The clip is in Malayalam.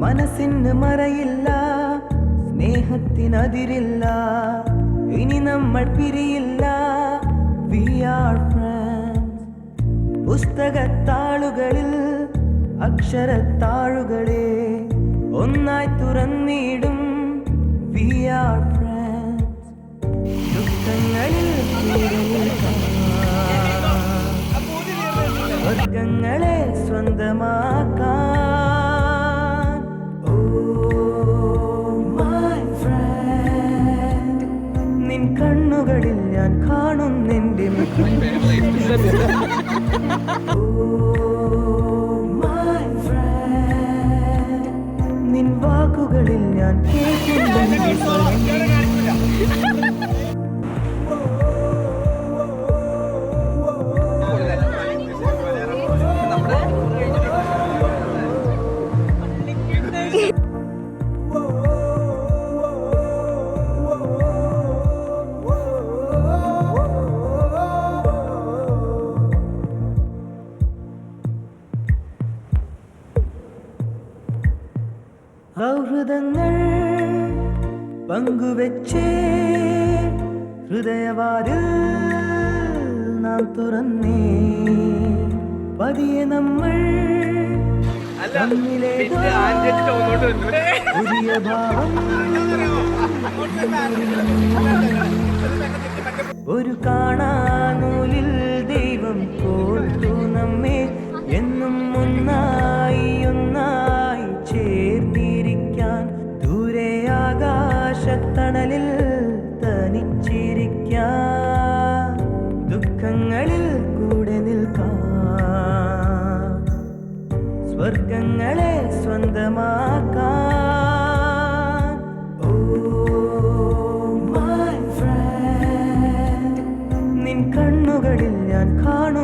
മനസ്സിന് മറയില്ല, സ്നേഹത്തിനതിരില്ല, ഇനി നമ്മൾ പിരിയില്ല. We are friends. പുസ്തകത്താളുകളിൽ അക്ഷരത്താളുകളെ ഒന്നായി തുറന്നിടും. We are friends. ദുഃഖങ്ങളിൽ വർഗങ്ങളെ സ്വന്തമാക്കാൻ. Oh my friend, നിൻ കണ്ണുകളിൽ ഞാൻ കാണുന്നെന്റെ മുഖം. Oh my friend, നിൻ വാക്കുകളിൽ ഞാൻ കേൾക്കുന്നെന്റെ സ്വരം. സൗഹൃദങ്ങൾ പങ്കുവെച്ചേ ഹൃദയവാതിൽ നാം തുറന്നേ. പതിയെ നമ്മൾ തമ്മിലേതോ പുതിയ ഭാവം. ഒരു കാണാനൂലിൽ ദൈവം കോർത്തു നമ്മെ എന്നും ഒന്നായി ഒന്നായി ചേർന്നിരിക്കാൻ. ദൂരെ ആകാശത്തണലിൽ തനിച്ചിരിക്കാൻ, ദുഃഖങ്ങളിൽ കൂടെ നിൽക്കാൻ, സ്വർഗങ്ങളെ സ്വന്തമാക്കാൻ. Oh my friend, നിൻ കണ്ണുകളിൽ ഞാൻ കാണും